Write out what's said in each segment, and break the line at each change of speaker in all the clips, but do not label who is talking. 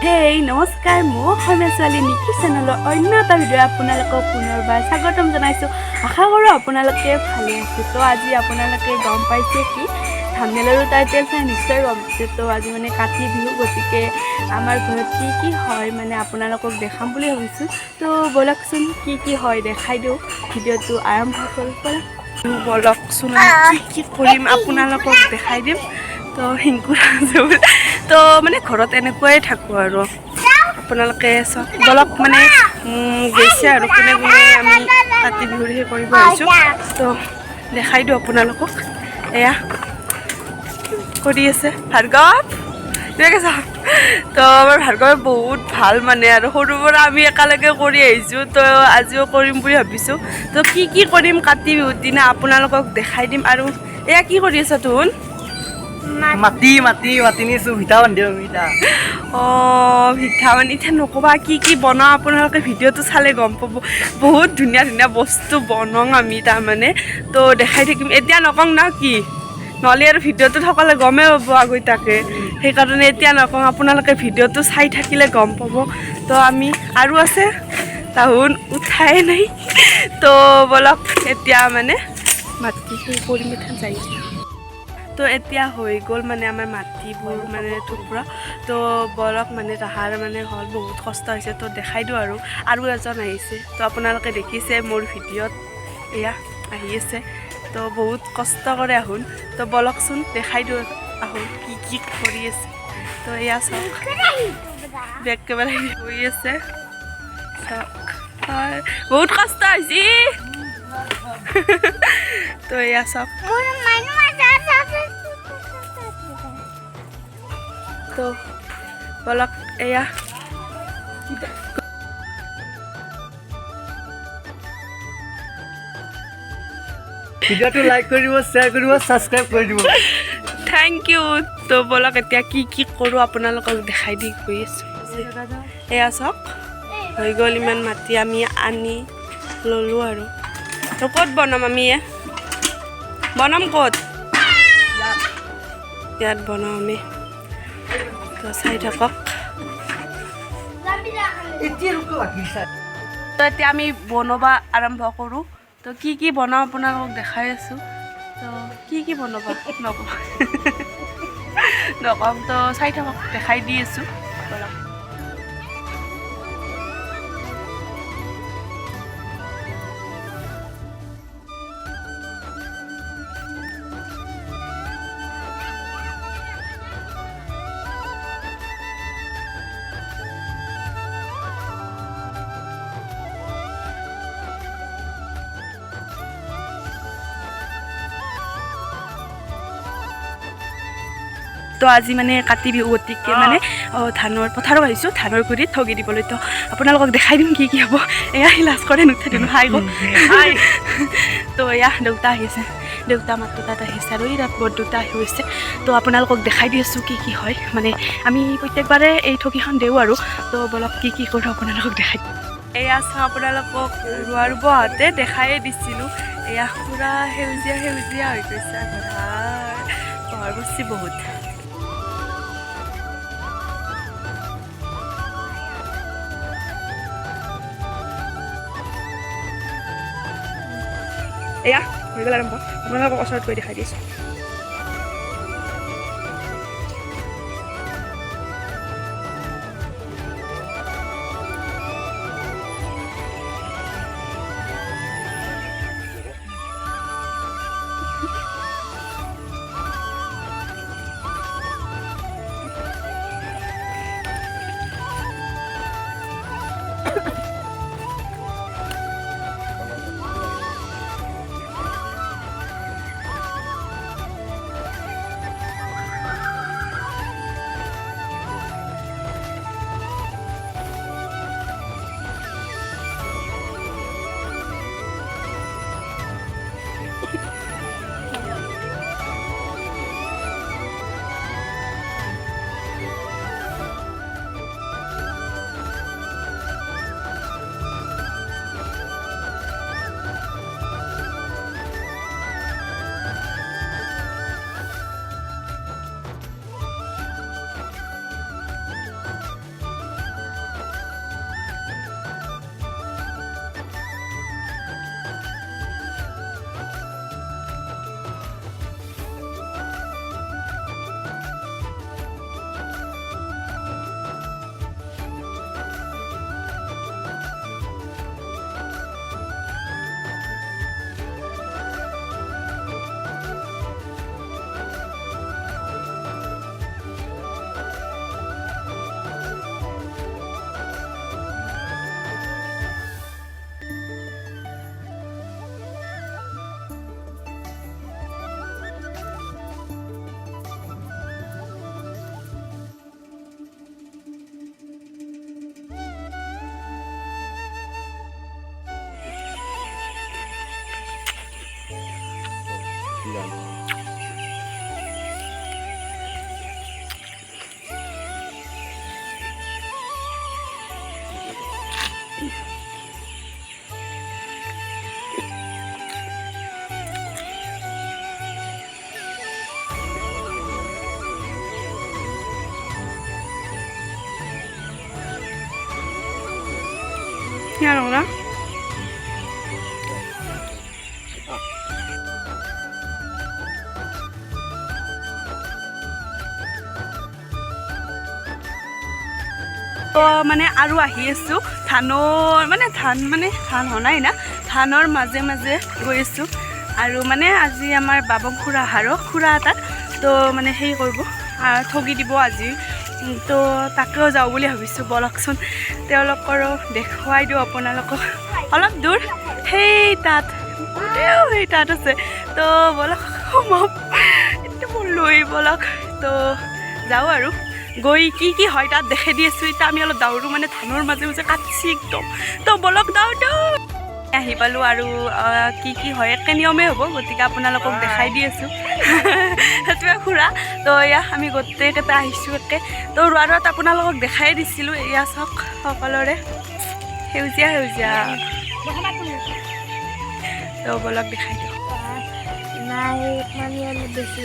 হেই নমস্কাৰ, মই অসমীয়া ছোৱালী নিকি চেনেলৰ অন্য এটা ভিডিঅ' আপোনালোকক পুনৰবাৰ স্বাগতম জনাইছোঁ। আশা কৰোঁ আপোনালোকে ভালে আছে। তো আজি আপোনালোকে গম পাইছে কি থাম্বনেইল আৰু টাইটেল চাই নিশ্চয় গম পাইছে। তো আজি মানে কাতি বিহু, গতিকে আমাৰ ঘৰত কি হয় মানে আপোনালোকক দেখাম বুলি ভাবিছোঁ। তো ব'লকচোন কি হয় দেখাই দিওঁ। ভিডিঅ'টো আৰম্ভ কৰিব পৰা ব'লকচোন কি কৰিম আপোনালোকক দেখাই দিম। তো হিংকুৰা তো মানে ঘৰত এনেকুৱাই থাকোঁ আৰু আপোনালোকে চব বলক মানে গৈছে আৰু কোনে কোনে আমি কাতি বিহুৰ সেই কৰিব আহিছোঁ। তো দেখাই দিওঁ আপোনালোকক। এয়া কৰি আছে ভাৰ্গৱ, ঠিক আছে। তো আমাৰ ভাৰ্গৱে বহুত ভাল মানে আৰু সৰুৰ পৰা আমি একেলগে কৰি আহিছোঁ। তো আজিও কৰিম বুলি ভাবিছোঁ। তো কি কৰিম কাতি বিহুৰ দিনা আপোনালোকক দেখাই দিম। আৰু এয়া কি কৰি আছা তোন?
মাটি নিছো ভিটা বান্ধি ভিটা।
অঁ ভিটা মানে এতিয়া নক'বা কি বনাওঁ, আপোনালোকে ভিডিঅ'টো চালে গম পাব। বহুত ধুনীয়া ধুনীয়া বস্তু বনাওঁ আমি তাৰমানে। তো দেখাই থাকিম, এতিয়া নকওঁ না কি, নহ'লে আৰু ভিডিঅ'টোত সকলোৱে গমেই পাব আগতীয়াকৈ। সেইকাৰণে এতিয়া নকওঁ, আপোনালোকে ভিডিঅ'টো চাই থাকিলে গম পাব। তো আমি আৰু আছে তাহোন উঠাই নাই। তো বলক এতিয়া মানে মাটি সেই কৰিম এতিয়া যাই। তো এতিয়া হৈ গ'ল মানে আমাৰ মাটিবোৰ মানে থোপৰা। তো বলক মানে তাহাৰ মানে হ'ল বহুত কষ্ট হৈছে। তো দেখাই দিওঁ আৰু এজন আহিছে। তো আপোনালোকে দেখিছে মোৰ ভিডিঅ'ত, এয়া আহি আছে। তো বহুত কষ্ট কৰে আহোন। তো বলকচোন দেখাই দিওঁ আহোন কি কৰি আছে। তো এয়া চাওক বেগ কেমেৰা হৈ আছে চাওক, হয় বহুত কষ্ট হৈছে। তো এয়া চাওক, তো বলক এয়া
ভিডিঅ'টো লাইক কৰিব, শ্বেয়াৰ কৰিব, ছাবস্ক্ৰাইব কৰি দিব।
Thank you. তো বলক এতিয়া কি কৰোঁ আপোনালোকক দেখাই দি গৈ আছোঁ। এয়া চাওক হৈ গ'ল, ইমান মাটি আমি আনি ল'লোঁ আৰু। তো ক'ত বনাম আমি? বনাম ক'ত? ইয়াত বনাওঁ আমি। তো চাই থাকক। তো এতিয়া আমি বনাব আৰম্ভ কৰোঁ। তো কি বনাওঁ আপোনালোকক দেখাই আছোঁ। তো কি বনাব নকওঁ নকওঁ, তো চাই থাকক, দেখাই দি আছোঁ বলক। তো আজি মানে কাতি বিহু, গতিকে মানে ধানৰ পথাৰত আহিছোঁ, ধানৰ গুৰিত ঠগি দিবলৈ। তো আপোনালোকক দেখাই দিম কি হ'ব। এয়া লাজ কৰে নুঠে দিওঁ হাই গ'ল। তো এয়া দেউতা আহিছে, দেউতা মাত্ৰ তাত আহিছে আৰু এই তাত বৰ দেউতা আহি গৈছে। তো আপোনালোকক দেখাই দি আছোঁ কি হয়। মানে আমি প্ৰত্যেকবাৰে এই ঠগিখন দিওঁ আৰু। তো বলক কি কৰোঁ আপোনালোকক দেখাই দিম। এয়া চাওঁ, আপোনালোকক ৰোৱাৰ বহাতে দেখায়ে দিছিলোঁ। এয়া পূৰা সেউজীয়া হৈ গৈছে পহৰ বস্তি বহুত। এয়া হৈ গ'ল আৰম্ভ, আপোনালোকক ওচৰত গৈ দেখাই দিছোঁ। Siya lang na. তো মানে আৰু আহি আছোঁ ধানৰ ধান হনাই না ধানৰ মাজে মাজে গৈ আছোঁ আৰু মানে আজি আমাৰ বাবক খুৰা আহাৰো খুৰা এটাত তো মানে সেই কৰিব ঠগি দিব আজি তো তাকেও যাওঁ বুলি ভাবিছোঁ বলকচোন তেওঁলোকৰো দেখুৱাই দিওঁ আপোনালোকক অলপ দূৰ সেই তাত আছে তো বলক এইটো লৈ বলক তো যাওঁ আৰু গৈ কি হয় তাত দেখাই দি আছোঁ এতিয়া আমি অলপ দাউৰো মানে ধানৰ মাজে মাজে কাটছি একদম তো বলক দাউৰটো আহি পালোঁ আৰু কি হয় একে নিয়মেই হ'ব গতিকে আপোনালোকক দেখাই দি আছোঁ সেইটোৱে খুৰা তো এয়া আমি গোটেইকেইটা আহিছোঁ একে তো ৰোৱাৰত আপোনালোকক দেখাই দিছিলোঁ এয়া চাওক সকলোৰে সেউজীয়া তো বলক দেখাই দিওঁ
নাই মানে অলপ বেছি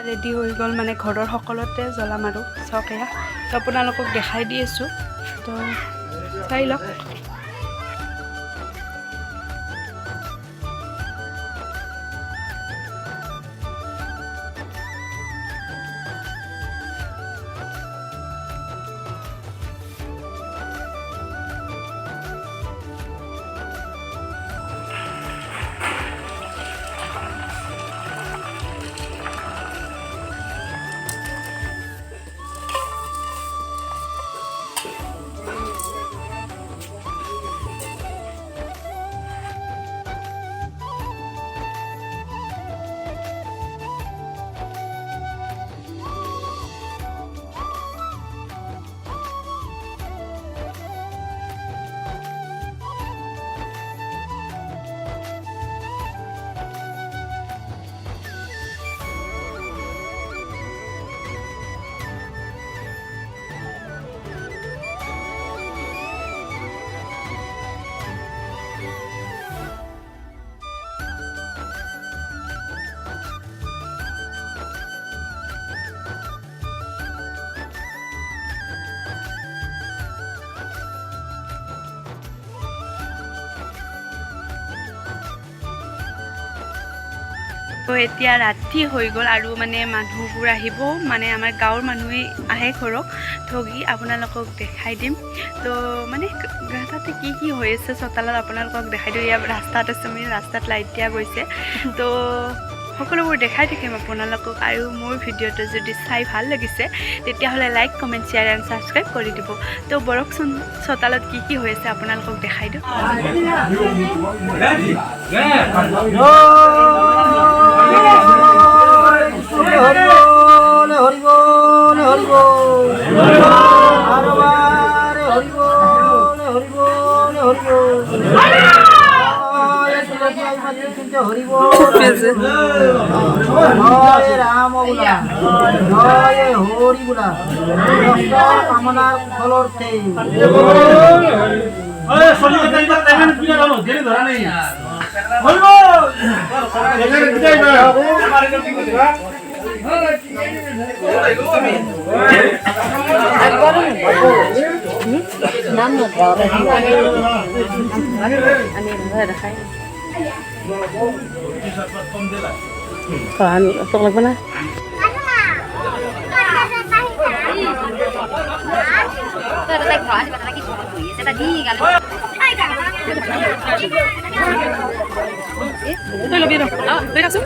ৰেডি হৈ গ'ল মানে ঘৰৰ সকলোতে জ্বলাম আৰু চাওক এয়া তো আপোনালোকক দেখাই দি আছোঁ তো চাই লওক তো এতিয়া ৰাতি হৈ গ'ল আৰু মানে মানুহবোৰ আহিব মানে আমাৰ গাঁৱৰ মানুহে আহে ঘৰক ঠগি আপোনালোকক দেখাই দিম তো মানে তাতে কি হৈ আছে চোতালত আপোনালোকক দেখাই দিওঁ ইয়াৰ ৰাস্তাত আছে মানে ৰাস্তাত লাইট দিয়া গৈছে তো সকলোবোৰ দেখাই থাকিম আপোনালোকক আৰু মোৰ ভিডিঅ'টো যদি চাই ভাল লাগিছে তেতিয়াহ'লে like comment share and subscribe কৰি দিব তো বৰকচোন চোতালত কি হৈ আছে আপোনালোকক দেখাই দিওঁ
হৰি হরি বল আরো বারে হরি বল হরি বল হরি বল হরি বল জয় রাম বুলা জয় হরি বুলা কামনার ফলর্থে
Sok lagu na. Ito lebih dong. Ah, ito langsung.